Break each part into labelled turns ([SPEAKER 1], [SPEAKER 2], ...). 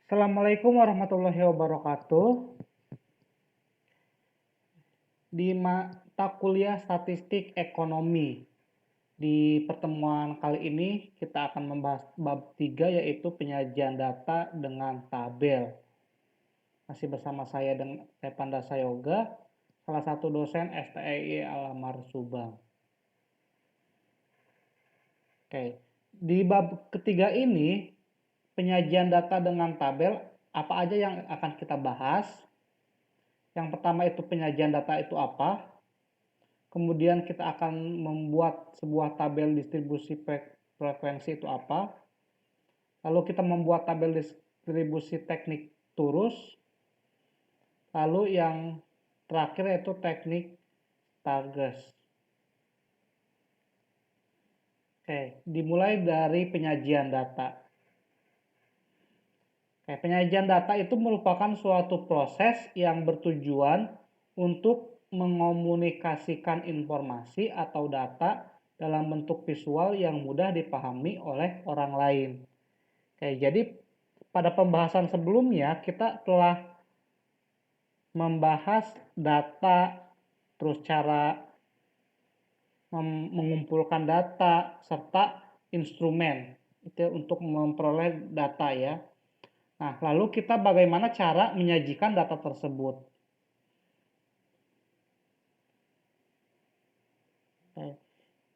[SPEAKER 1] Assalamualaikum warahmatullahi wabarakatuh. Di mata kuliah Statistik Ekonomi, di pertemuan kali ini kita akan membahas bab 3 yaitu penyajian data dengan tabel. Masih bersama saya dengan Pandasa Yoga, salah satu dosen STII Alamar Subang. Oke, di bab ketiga ini penyajian data dengan tabel, apa aja yang akan kita bahas? Yang pertama itu penyajian data itu apa? Kemudian kita akan membuat sebuah tabel distribusi frekuensi itu apa? Lalu kita membuat tabel distribusi teknik turus. Lalu yang terakhir yaitu teknik Stargers. Oke, dimulai dari penyajian data. Penyajian data itu merupakan suatu proses yang bertujuan untuk mengomunikasikan informasi atau data dalam bentuk visual yang mudah dipahami oleh orang lain. Jadi pada pembahasan sebelumnya kita telah membahas data, terus cara mengumpulkan data, serta instrumen itu untuk memperoleh data ya. Nah, lalu kita bagaimana cara menyajikan data tersebut?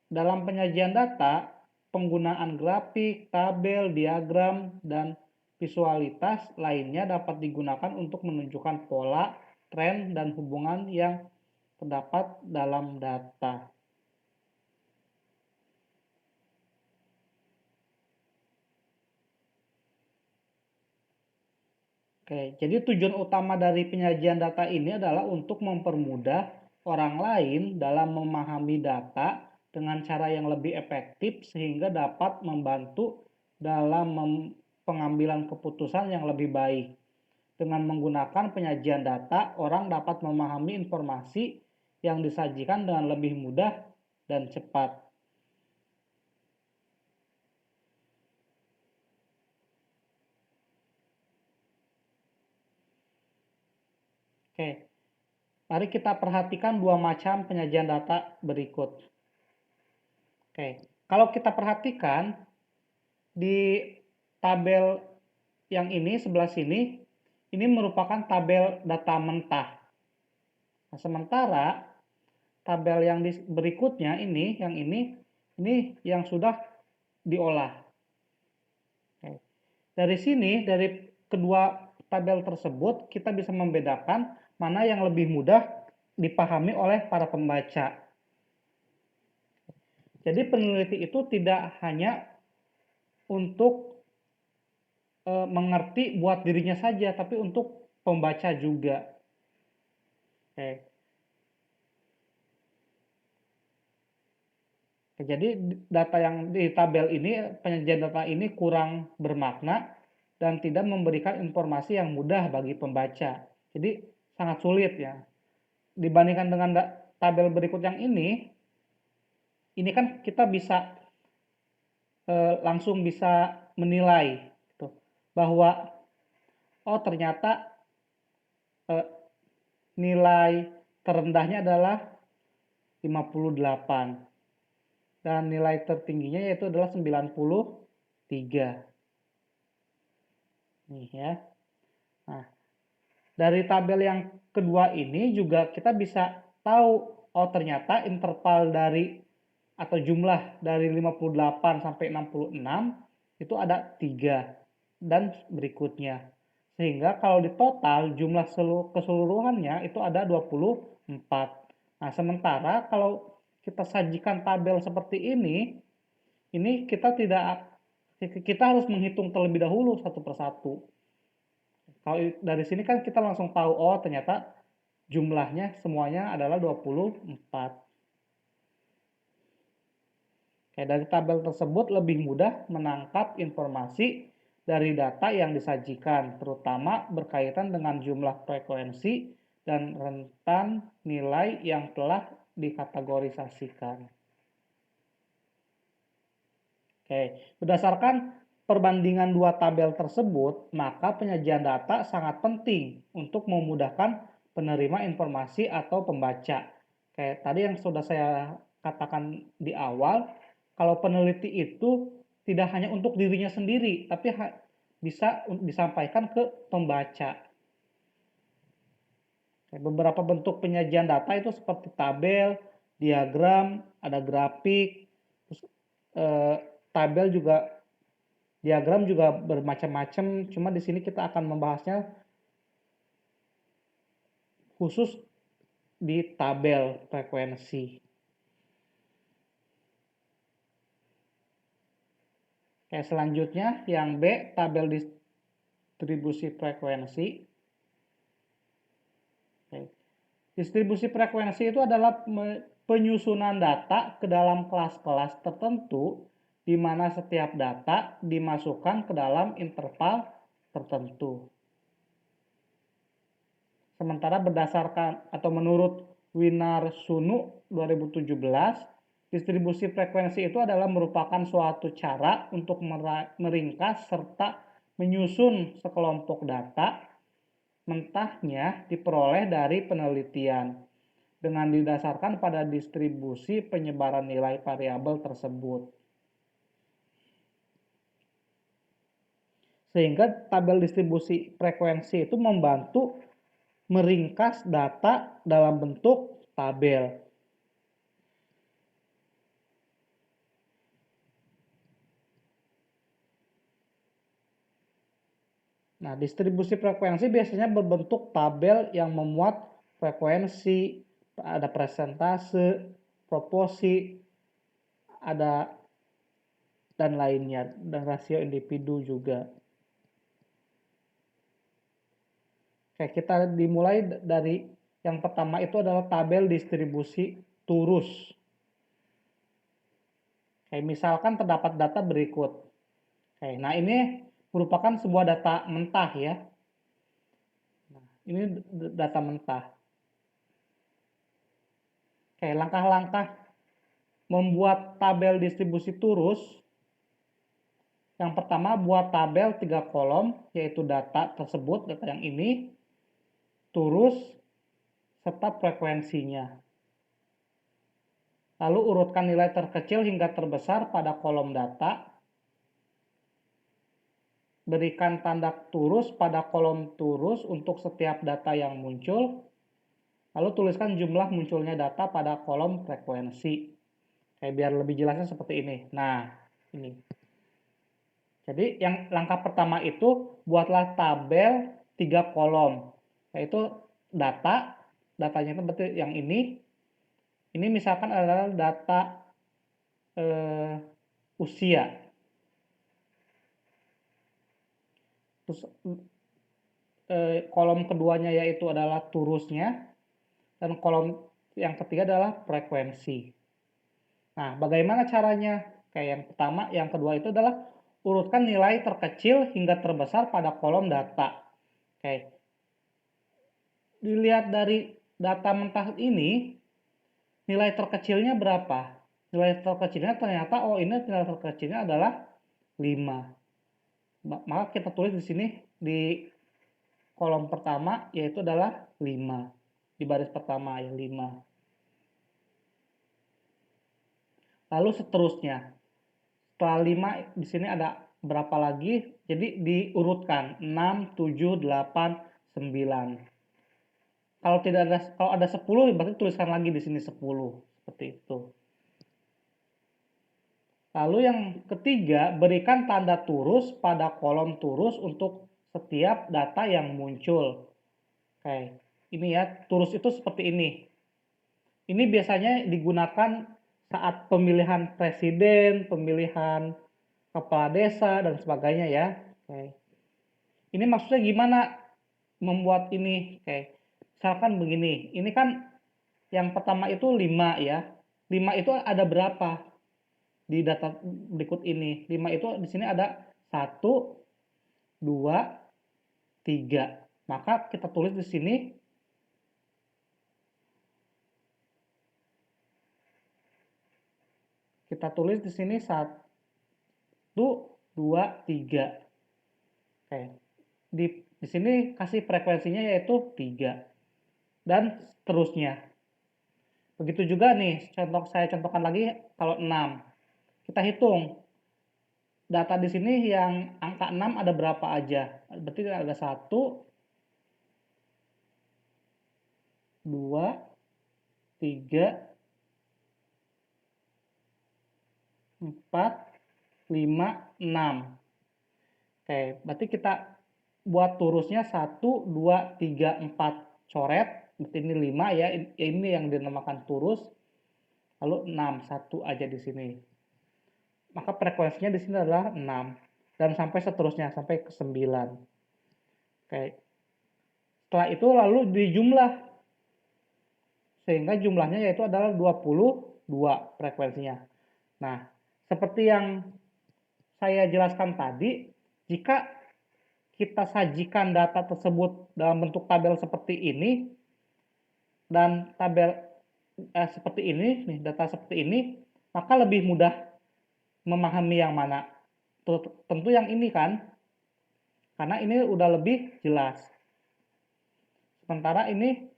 [SPEAKER 1] Dalam penyajian data, penggunaan grafik, tabel, diagram, dan visualitas lainnya dapat digunakan untuk menunjukkan pola, tren, dan hubungan yang terdapat dalam data. Jadi tujuan utama dari penyajian data ini adalah untuk mempermudah orang lain dalam memahami data dengan cara yang lebih efektif sehingga dapat membantu dalam pengambilan keputusan yang lebih baik. Dengan menggunakan penyajian data, orang dapat memahami informasi yang disajikan dengan lebih mudah dan cepat. Mari kita perhatikan dua macam penyajian data berikut. Kalau kita perhatikan di tabel yang ini sebelah sini, ini merupakan tabel data mentah. Nah, sementara tabel yang berikutnya ini yang sudah diolah. Dari sini, dari kedua tabel tersebut, kita bisa membedakan mana yang lebih mudah dipahami oleh para pembaca. Jadi peneliti itu tidak hanya untuk mengerti buat dirinya saja, tapi untuk pembaca juga. Jadi data yang di tabel ini, penyajian data ini kurang bermakna dan tidak memberikan informasi yang mudah bagi pembaca. Jadi sangat sulit ya. Dibandingkan dengan tabel berikut yang ini kan kita bisa langsung bisa menilai gitu, bahwa ternyata nilai terendahnya adalah 58 dan nilai tertingginya yaitu adalah 93. Nih ya. Nah, dari tabel yang kedua ini juga kita bisa tahu ternyata interval dari atau jumlah dari 58 sampai 66 itu ada 3 dan berikutnya. Sehingga kalau di total jumlah keseluruhannya itu ada 24. Nah, sementara kalau kita sajikan tabel seperti ini kita tidak kita harus menghitung terlebih dahulu satu persatu. Kalau dari sini kan kita langsung tahu, oh ternyata jumlahnya semuanya adalah 24. Oke, dari tabel tersebut lebih mudah menangkap informasi dari data yang disajikan, terutama berkaitan dengan jumlah frekuensi dan rentan nilai yang telah dikategorisasikan. Oke, berdasarkan perbandingan dua tabel tersebut, maka penyajian data sangat penting untuk memudahkan penerima informasi atau pembaca. Kayak tadi yang sudah saya katakan di awal, kalau peneliti itu tidak hanya untuk dirinya sendiri, tapi bisa disampaikan ke pembaca. Beberapa bentuk penyajian data itu seperti tabel, diagram, ada grafik, terus tabel juga, diagram juga bermacam-macam. Cuma di sini kita akan membahasnya khusus di tabel frekuensi. Oke, selanjutnya yang B, tabel distribusi frekuensi. Oke. Distribusi frekuensi itu adalah penyusunan data ke dalam kelas-kelas tertentu di mana setiap data dimasukkan ke dalam interval tertentu. Sementara berdasarkan atau menurut Winarsunu 2017, distribusi frekuensi itu adalah merupakan suatu cara untuk meringkas serta menyusun sekelompok data, mentahnya diperoleh dari penelitian dengan didasarkan pada distribusi penyebaran nilai variabel tersebut. Sehingga tabel distribusi frekuensi itu membantu meringkas data dalam bentuk tabel. Nah, distribusi frekuensi biasanya berbentuk tabel yang memuat frekuensi, ada persentase, proporsi, ada dan lainnya, dan rasio individu juga. Oke, kita dimulai dari yang pertama itu adalah tabel distribusi turus. Oke, misalkan terdapat data berikut. Oke, nah ini merupakan sebuah data mentah ya. Nah, ini data mentah. Oke, langkah-langkah membuat tabel distribusi turus. Yang pertama, buat tabel 3 kolom, yaitu data tersebut, data yang ini, turus, serta frekuensinya. Lalu urutkan nilai terkecil hingga terbesar pada kolom data. Berikan tanda turus pada kolom turus untuk setiap data yang muncul. Lalu tuliskan jumlah munculnya data pada kolom frekuensi. Kayak biar lebih jelasnya seperti ini. Nah, ini. Jadi yang langkah pertama itu buatlah tabel 3 kolom. Yaitu datanya itu berarti yang ini. Ini misalkan adalah data usia. Terus kolom keduanya yaitu adalah turusnya. Dan kolom yang ketiga adalah frekuensi. Nah, bagaimana caranya? Kayak yang pertama, yang kedua itu adalah urutkan nilai terkecil hingga terbesar pada kolom data. Oke. Dilihat dari data mentah ini, nilai terkecilnya berapa? Nilai terkecilnya ternyata, oh ini nilai terkecilnya adalah 5. Maka kita tulis di sini di kolom pertama yaitu adalah 5. Di baris pertama ya 5. Lalu seterusnya. Setelah 5 di sini ada berapa lagi? Jadi diurutkan 6, 7, 8, 9. Kalau ada 10 berarti tuliskan lagi di sini 10. Seperti itu. Lalu yang ketiga, berikan tanda turus pada kolom turus untuk setiap data yang muncul. Oke, ini ya, turus itu seperti ini. Ini biasanya digunakan saat pemilihan presiden, pemilihan kepala desa, dan sebagainya ya. Oke. Ini maksudnya gimana membuat ini? Oke. Misalkan begini, ini kan yang pertama itu 5 ya. 5 itu ada berapa di data berikut ini? 5 itu di sini ada 1, 2, 3. Maka kita tulis di sini satu, 2, 3. Oke. Di sini kasih frekuensinya yaitu 3 dan seterusnya. Begitu juga nih, saya contohkan lagi kalau 6. Kita hitung data di sini yang angka 6 ada berapa aja. Berarti ada 1, 2, 3, 4, 5, 6. Oke, berarti kita buat turusnya 1, 2, 3, 4 coret. Berarti ini 5 ya. Ini yang dinamakan turus. Lalu 6, 1 aja di sini. Maka frekuensinya di sini adalah 6 dan sampai seterusnya sampai ke 9. Oke. Setelah itu lalu dijumlah sehingga jumlahnya yaitu adalah 22 frekuensinya. Nah, seperti yang saya jelaskan tadi, jika kita sajikan data tersebut dalam bentuk tabel seperti ini dan tabel seperti ini, nih data seperti ini, maka lebih mudah memahami yang mana. Tentu yang ini kan, karena ini udah lebih jelas. Sementara ini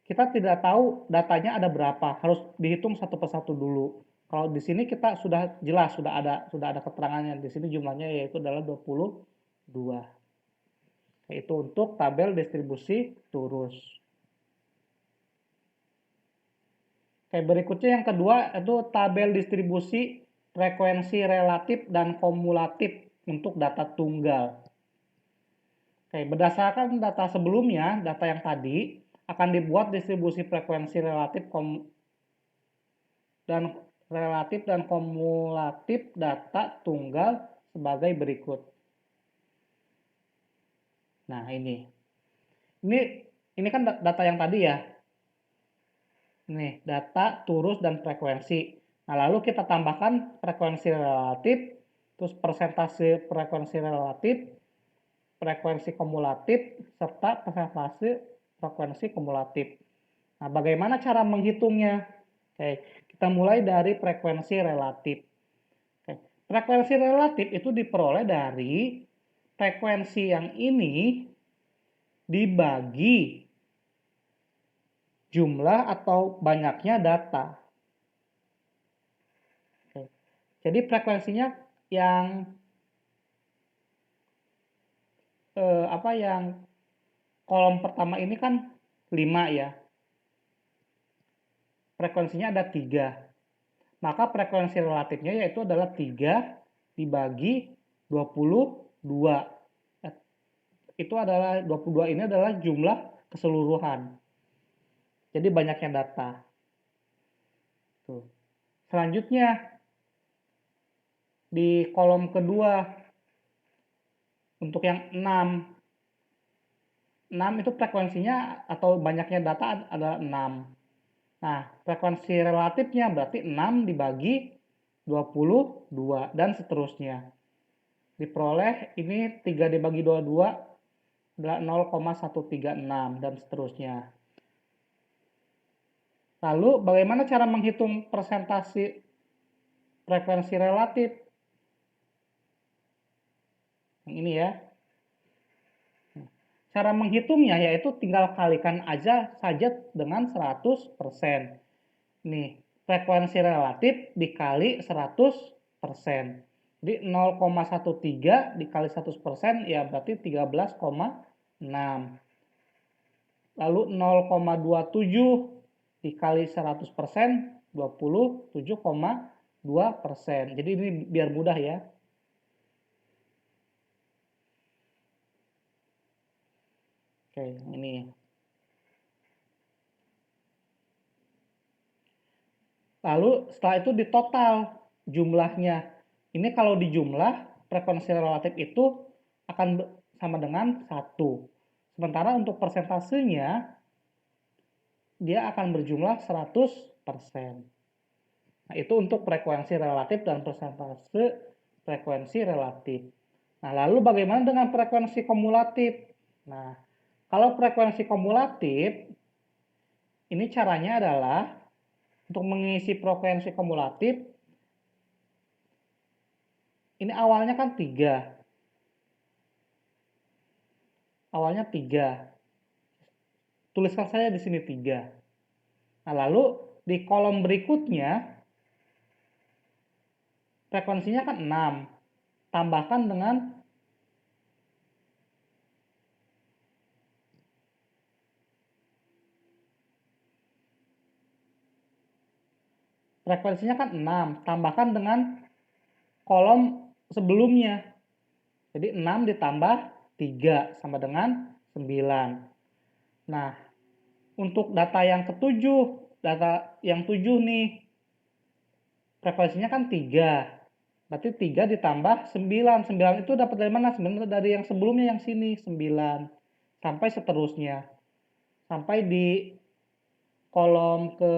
[SPEAKER 1] kita tidak tahu datanya ada berapa, harus dihitung satu persatu dulu. Kalau di sini kita sudah jelas, sudah ada keterangannya. Di sini jumlahnya yaitu adalah 22. Itu untuk tabel distribusi turus. Oke, berikutnya yang kedua itu tabel distribusi frekuensi relatif dan kumulatif untuk data tunggal. Oke, berdasarkan data sebelumnya, data yang tadi akan dibuat distribusi frekuensi relatif dan kumulatif data tunggal sebagai berikut. Nah, ini kan data yang tadi ya. Nih, data turus dan frekuensi. Nah, lalu kita tambahkan frekuensi relatif, terus persentase frekuensi relatif, frekuensi kumulatif, serta persentase frekuensi kumulatif. Nah, bagaimana cara menghitungnya? Oke, kita mulai dari frekuensi relatif. Oke, frekuensi relatif itu diperoleh dari frekuensi yang ini dibagi jumlah atau banyaknya data. Oke. Jadi frekuensinya yang yang kolom pertama ini kan 5 ya. Frekuensinya ada 3. Maka frekuensi relatifnya yaitu adalah 3 dibagi 22. Itu adalah 22 ini adalah jumlah keseluruhan. Jadi banyaknya data. Tuh. Selanjutnya di kolom kedua untuk yang 6. 6 itu frekuensinya atau banyaknya data adalah 6. Nah, frekuensi relatifnya berarti 6 dibagi 22 dan seterusnya. Diperoleh ini 3 dibagi 22 adalah 0,136 dan seterusnya. Lalu bagaimana cara menghitung persentase frekuensi relatif? Yang ini ya. Cara menghitungnya yaitu tinggal kalikan aja saja dengan 100%. Nih, frekuensi relatif dikali 100%. Jadi 0,13 dikali 100% ya berarti 13,6. Lalu 0,27 dikali 100% 27,2%. Jadi ini biar mudah ya. Oke, ini. Lalu setelah itu ditotal jumlahnya. Ini kalau dijumlah, frekuensi relatif itu akan sama dengan 1. Sementara untuk persentasenya, dia akan berjumlah 100%. Nah, itu untuk frekuensi relatif dan persentase frekuensi relatif. Nah, lalu bagaimana dengan frekuensi kumulatif? Nah, kalau frekuensi kumulatif, ini caranya adalah untuk mengisi frekuensi kumulatif, ini awalnya kan 3. Awalnya 3. Tuliskan saja di sini 3. Nah, lalu di kolom berikutnya, frekuensinya kan 6. Tambahkan dengan frekuensinya kan 6, tambahkan dengan kolom sebelumnya. Jadi 6 ditambah 3 sama dengan 9. Nah, untuk data yang ketujuh, data yang 7 nih, frekuensinya kan 3. Berarti 3 ditambah 9. 9 itu dapat dari mana? Sebenarnya dari yang sebelumnya yang sini, 9. Sampai seterusnya. Sampai di kolom ke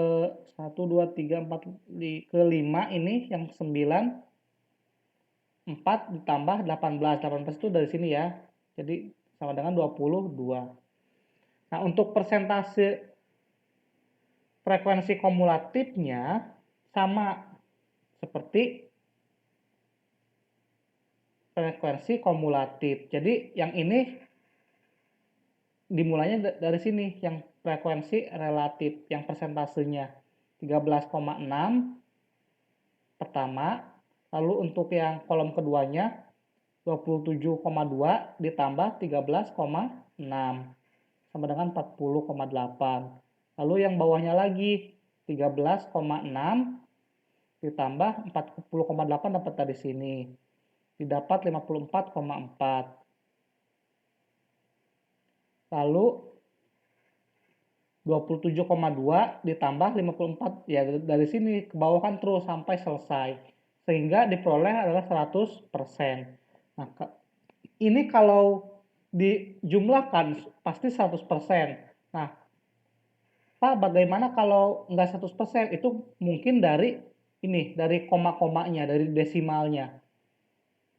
[SPEAKER 1] 1, 2, 3, 4, ke 5 ini yang 9, 4 ditambah 18. 18 itu dari sini ya. Jadi sama dengan 22. Nah, untuk persentase frekuensi kumulatifnya sama seperti frekuensi kumulatif. Jadi yang ini dimulainya dari sini, yang frekuensi relatif, yang persentasenya 13,6 pertama, lalu untuk yang kolom keduanya 27,2 ditambah 13,6 sama dengan 40,8. Lalu yang bawahnya lagi 13,6 ditambah 40,8 dapat dari sini. Didapat 54,4. Lalu 27,2 ditambah 54, ya dari sini ke bawah kan terus sampai selesai. Sehingga diperoleh adalah 100%. Nah, ini kalau dijumlahkan pasti 100%. Nah, Pak, bagaimana kalau nggak 100%? Itu mungkin dari ini, dari koma-komanya, dari desimalnya.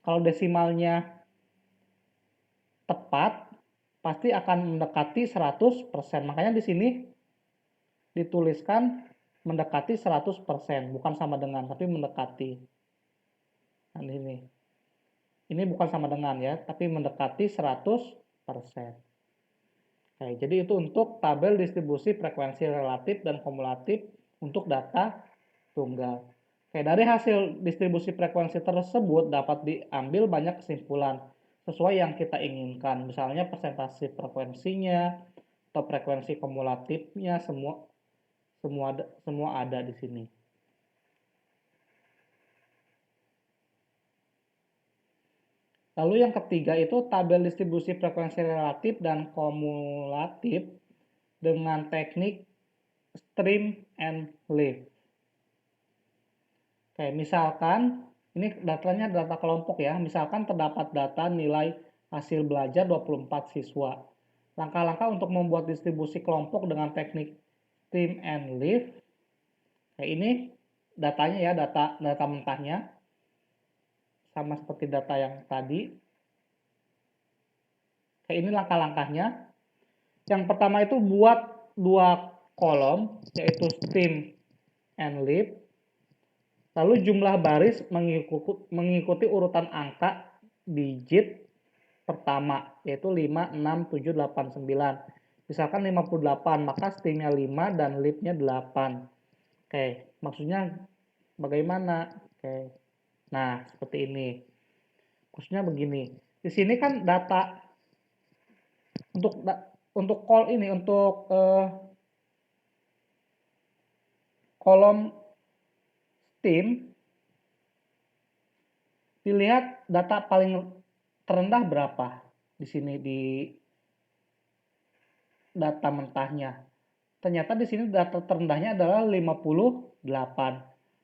[SPEAKER 1] Kalau desimalnya tepat, pasti akan mendekati 100%. Makanya di sini dituliskan mendekati 100%, bukan sama dengan, tapi mendekati. Nah, ini bukan sama dengan ya, tapi mendekati 100%. Oke, jadi itu untuk tabel distribusi frekuensi relatif dan kumulatif untuk data tunggal. Oke, dari hasil distribusi frekuensi tersebut dapat diambil banyak kesimpulan sesuai yang kita inginkan. Misalnya persentase frekuensinya atau frekuensi kumulatifnya semua ada di sini. Lalu yang ketiga itu tabel distribusi frekuensi relatif dan kumulatif dengan teknik stream and leaf. Oke, misalkan ini datanya data kelompok ya. Misalkan terdapat data nilai hasil belajar 24 siswa. Langkah-langkah untuk membuat distribusi kelompok dengan teknik stream and leaf. Kayak ini datanya ya, data mentahnya. Sama seperti data yang tadi. Kayak ini langkah-langkahnya. Yang pertama itu buat 2 kolom, yaitu stream and leaf. Lalu jumlah baris mengikuti urutan angka digit pertama, yaitu 5, 6, 7, 8, 9. Misalkan 58, maka streamnya 5 dan leafnya 8. Oke, maksudnya bagaimana? Oke, nah seperti ini. Maksudnya begini. Di sini kan data untuk call ini, untuk kolom stream, dilihat data paling terendah berapa di sini di data mentahnya. Ternyata di sini data terendahnya adalah 58.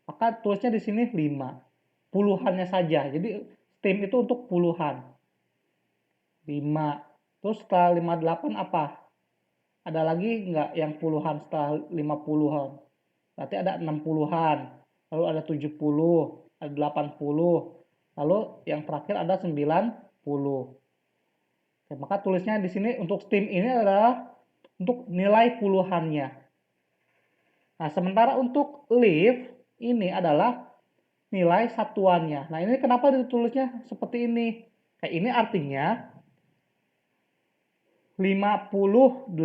[SPEAKER 1] Maka tulisnya di sini 5. puluhannya saja. Jadi STEAM itu untuk puluhan. 5. Terus setelah 58 apa? Ada lagi nggak yang puluhan setelah 50-an? Berarti ada 60-an, lalu ada 70, ada 80, lalu yang terakhir ada 90. Oke, maka tulisnya di sini untuk STEAM ini adalah untuk nilai puluhannya. Nah, sementara untuk lift ini adalah nilai satuannya. Nah, ini kenapa ditulisnya seperti ini? Kayak ini artinya 58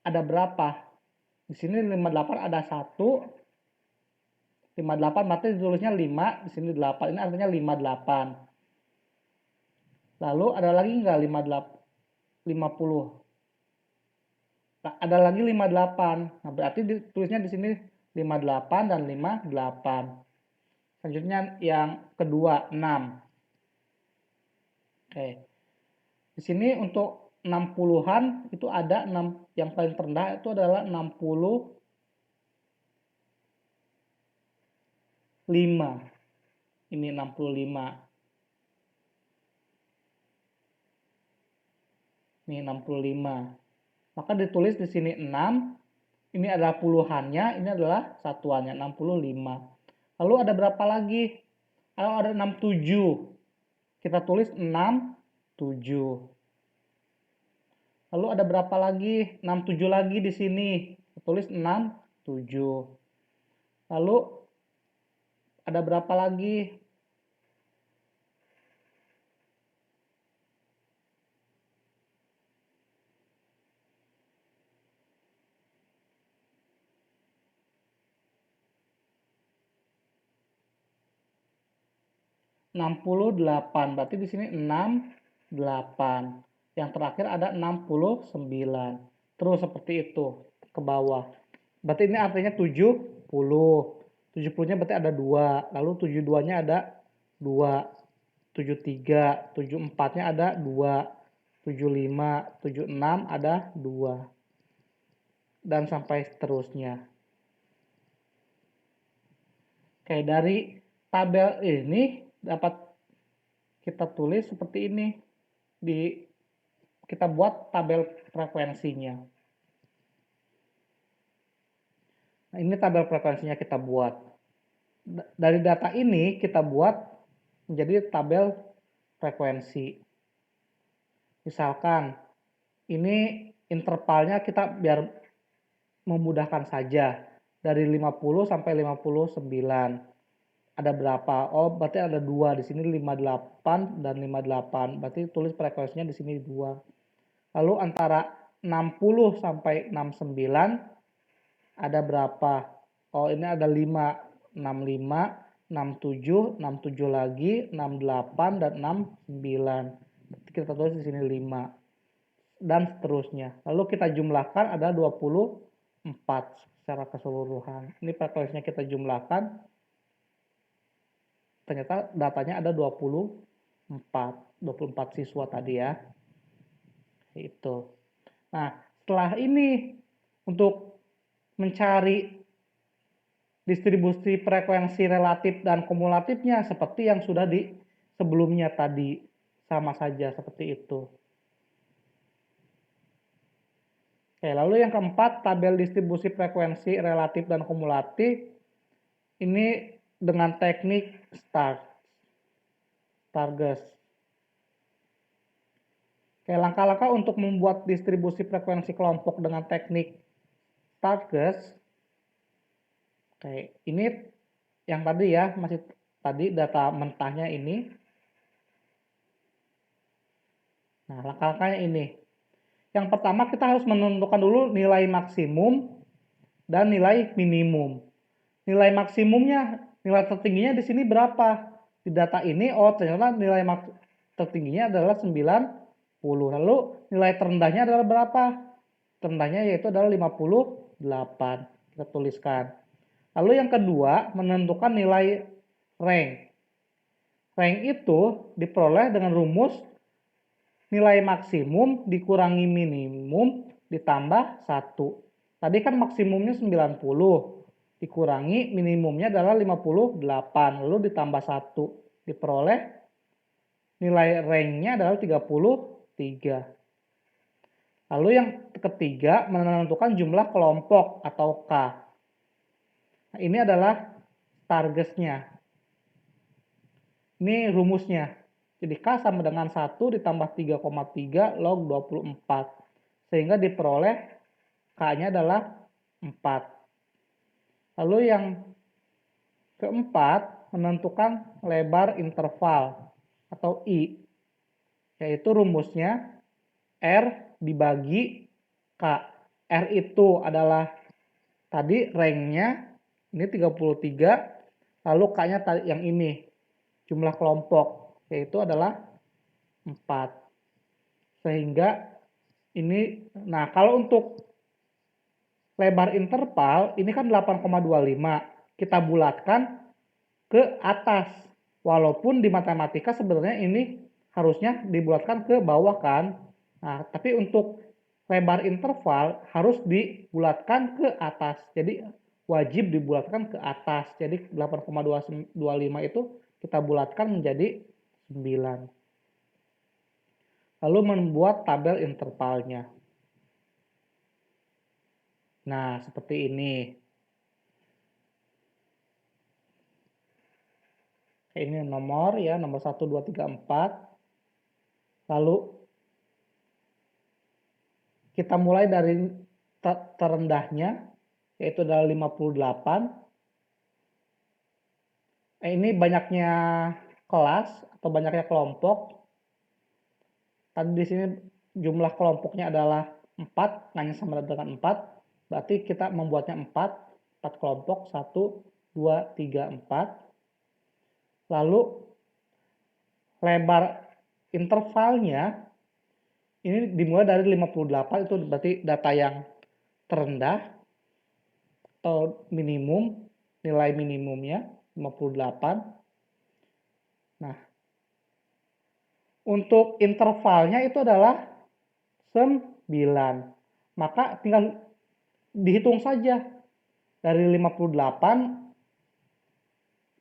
[SPEAKER 1] ada berapa? Di sini 58 ada 1, 58 berarti ditulisnya 5, di sini 8. Ini artinya 58. Lalu ada lagi enggak 50? Nah, ada lagi 58. Nah, berarti ditulisnya di sini 58 dan 58. Selanjutnya yang kedua 6. Oke. Di sini untuk 60-an itu ada 6, yang paling terendah itu adalah 65. Ini 65. Ini 65. Maka ditulis di sini 6. Ini adalah puluhannya, ini adalah satuannya 65. Lalu ada berapa lagi? Kalau ada 67. Kita tulis 67. Lalu ada berapa lagi? 67 lagi di sini. Kita tulis 67. Lalu ada berapa lagi? 68. Berarti di sini 68. Yang terakhir ada 69. Terus seperti itu ke bawah. Berarti ini artinya 70. 70-nya berarti ada 2. Lalu 72-nya ada 2. 73, 74-nya ada 2. 75, 76 ada 2. Dan sampai seterusnya. Oke, dari tabel ini dapat kita tulis seperti ini. Kita buat tabel frekuensinya. Nah, ini tabel frekuensinya kita buat. Dari data ini kita buat menjadi tabel frekuensi. Misalkan ini intervalnya kita biar memudahkan saja. Dari 50 sampai 59. Ada berapa? Oh, berarti ada 2 di sini, 58 dan 58. Berarti tulis frekuensinya di sini 2. Lalu antara 60 sampai 69 ada berapa? Oh, ini ada 5. 65, 67, 67 lagi, 68 dan 69. Berarti kita tulis di sini 5. Dan seterusnya. Lalu kita jumlahkan ada 24 secara keseluruhan. Ini frekuensinya kita jumlahkan. Ternyata datanya ada 24 siswa tadi ya. Itu. Nah, setelah ini untuk mencari distribusi frekuensi relatif dan kumulatifnya seperti yang sudah di sebelumnya tadi, sama saja seperti itu. Oke, lalu yang keempat, tabel distribusi frekuensi relatif dan kumulatif. Ini dengan teknik Stargers. Oke, langkah-langkah untuk membuat distribusi frekuensi kelompok dengan teknik Stargers. Oke, ini yang tadi ya, masih tadi data mentahnya ini. Nah, langkah-langkahnya ini. Yang pertama kita harus menentukan dulu nilai maksimum dan nilai minimum. Nilai maksimumnya, nilai tertingginya di sini berapa? Di data ini, oh ternyata nilai tertingginya adalah 90. Lalu nilai terendahnya adalah berapa? Terendahnya yaitu adalah 58. Kita tuliskan. Lalu yang kedua, menentukan nilai rank. Rank itu diperoleh dengan rumus nilai maksimum dikurangi minimum ditambah 1. Tadi kan maksimumnya 90. dikurangi minimumnya adalah 58, lalu ditambah 1, diperoleh nilai ranknya adalah 33. Lalu yang ketiga, menentukan jumlah kelompok atau K. Nah, ini adalah targetnya. Ini rumusnya. Jadi K sama dengan 1 ditambah 3,3 log 24. Sehingga diperoleh K-nya adalah 4. Lalu yang keempat, menentukan lebar interval atau I. Yaitu rumusnya R dibagi K. R itu adalah tadi ranknya, ini 33, lalu K-nya yang ini, jumlah kelompok, yaitu adalah 4. Sehingga ini, nah kalau untuk lebar interval, ini kan 8,25, kita bulatkan ke atas. Walaupun di matematika sebenarnya ini harusnya dibulatkan ke bawah kan. Nah, tapi untuk lebar interval harus dibulatkan ke atas. Jadi wajib dibulatkan ke atas. Jadi 8,25 itu kita bulatkan menjadi 9. Lalu membuat tabel intervalnya. Nah, seperti ini. Ini nomor ya, nomor 1, 2, 3, 4. Lalu kita mulai dari terendahnya, yaitu adalah 58. Ini banyaknya kelas atau banyaknya kelompok. Tadi di sini jumlah kelompoknya adalah 4, hanya sama dengan 4. Berarti kita membuatnya 4 kelompok, 1, 2, 3, 4. Lalu lebar intervalnya ini dimulai dari 58, itu berarti data yang terendah atau minimum, nilai minimumnya 58. Nah, untuk intervalnya itu adalah 9. Maka tinggal dihitung saja dari 58,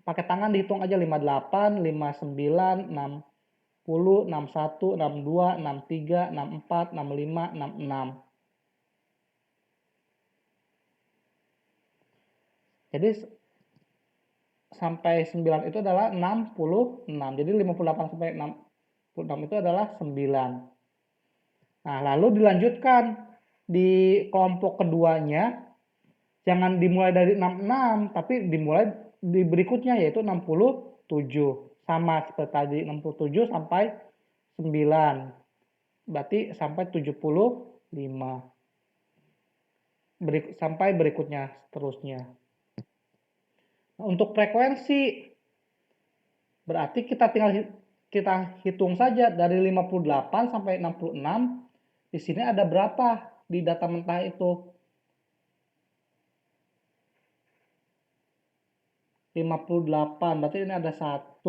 [SPEAKER 1] pakai tangan dihitung aja 58, 59, 60, 61, 62, 63, 64, 65, 66. Jadi sampai 9 itu adalah 66. Jadi 58 sampai 66 itu adalah 9. Nah, lalu dilanjutkan di kelompok keduanya, jangan dimulai dari 66, tapi dimulai di berikutnya yaitu 67. Sama seperti tadi, 67 sampai 9. Berarti sampai 75. Sampai berikutnya seterusnya. Nah, untuk frekuensi berarti kita hitung saja dari 58 sampai 66. Di sini ada berapa di data mentah itu? 58. Berarti ini ada 1,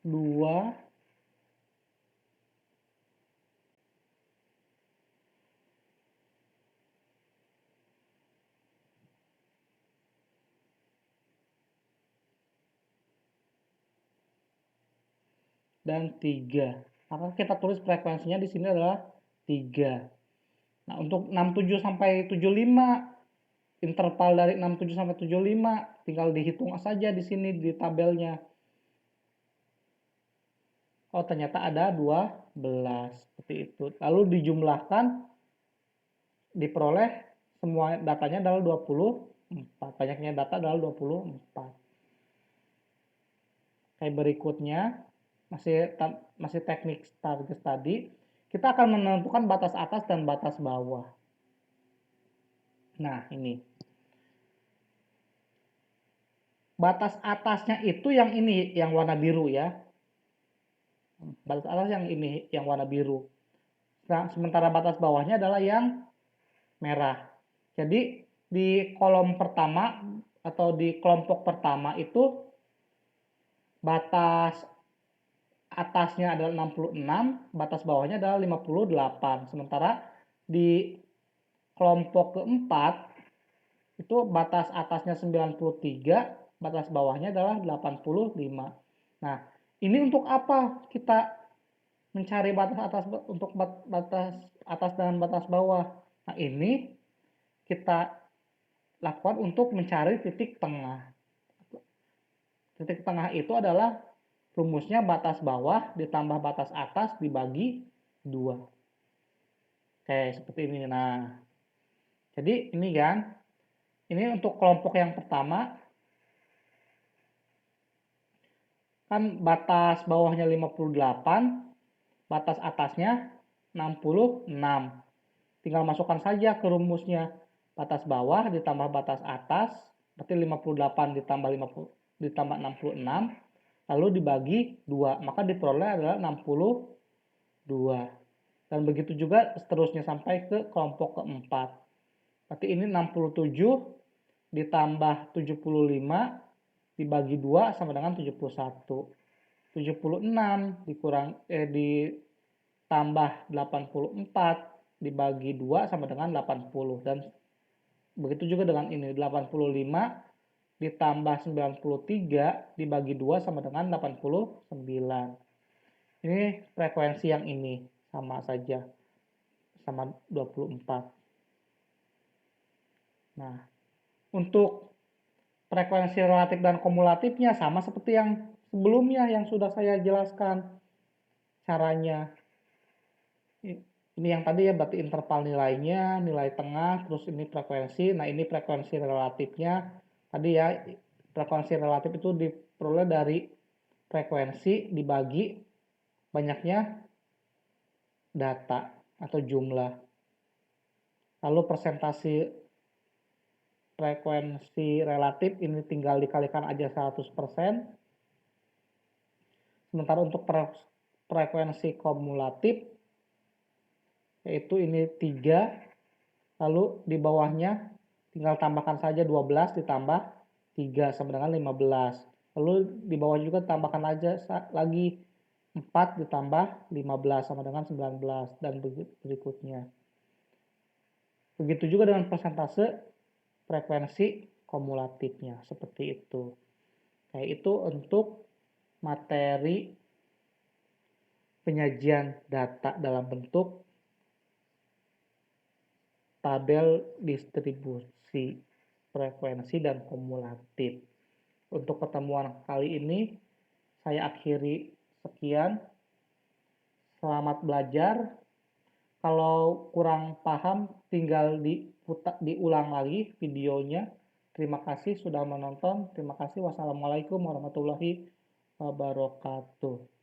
[SPEAKER 1] 2, dan 3. Maka kita tulis frekuensinya di sini adalah 3. Nah, untuk 67 sampai 75, interval dari 67 sampai 75 tinggal dihitung saja di sini di tabelnya. Oh, ternyata ada 12 seperti itu. Lalu dijumlahkan, diperoleh semua datanya adalah 24. Banyaknya data adalah 24. Kayak berikutnya masih teknik target tadi, kita akan menentukan batas atas dan batas bawah. Nah, ini. Batas atasnya itu yang ini, yang warna biru ya. Batas atas yang ini, yang warna biru. Nah, sementara batas bawahnya adalah yang merah. Jadi di kolom pertama atau di kelompok pertama itu batas atasnya adalah 66, batas bawahnya adalah 58. Sementara di kelompok keempat itu batas atasnya 93, batas bawahnya adalah 85. Nah, ini untuk apa kita mencari batas atas untuk batas atas dan batas bawah? Nah, ini kita lakukan untuk mencari titik tengah. Titik tengah itu adalah rumusnya batas bawah ditambah batas atas dibagi 2. Oke, seperti ini. Nah, jadi ini kan, ini untuk kelompok yang pertama, kan batas bawahnya 58, batas atasnya 66. Tinggal masukkan saja ke rumusnya. Batas bawah ditambah batas atas, berarti 58 ditambah 50 ditambah 66, lalu dibagi 2, maka diperoleh adalah 62. Dan begitu juga seterusnya sampai ke kelompok keempat. Berarti ini 67 ditambah 75 dibagi 2 sama dengan 71. 76 ditambah 84 dibagi 2 sama dengan 80. Dan begitu juga dengan ini, 85 ditambah 93 dibagi 2 sama dengan 89. Ini frekuensi yang ini sama saja, sama 24. Nah, untuk frekuensi relatif dan kumulatifnya sama seperti yang sebelumnya yang sudah saya jelaskan caranya. Ini yang tadi ya, berarti interval nilainya, nilai tengah, terus ini frekuensi. Nah, ini frekuensi relatifnya. Tadi ya, frekuensi relatif itu diperoleh dari frekuensi dibagi banyaknya data atau jumlah. Lalu persentase frekuensi relatif ini tinggal dikalikan aja 100%. Sementara untuk frekuensi kumulatif, yaitu ini 3, lalu di bawahnya tinggal tambahkan saja 12 ditambah 3 sama dengan 15. Lalu di bawah juga tambahkan aja lagi 4 ditambah 15 sama dengan 19 dan berikutnya. Begitu juga dengan persentase frekuensi kumulatifnya, seperti itu. Kayak itu untuk materi penyajian data dalam bentuk tabel distribusi frekuensi dan kumulatif. Untuk pertemuan kali ini saya akhiri sekian. Selamat belajar. Kalau kurang paham tinggal diulang lagi videonya. Terima kasih sudah menonton. Terima kasih. Wassalamualaikum warahmatullahi wabarakatuh.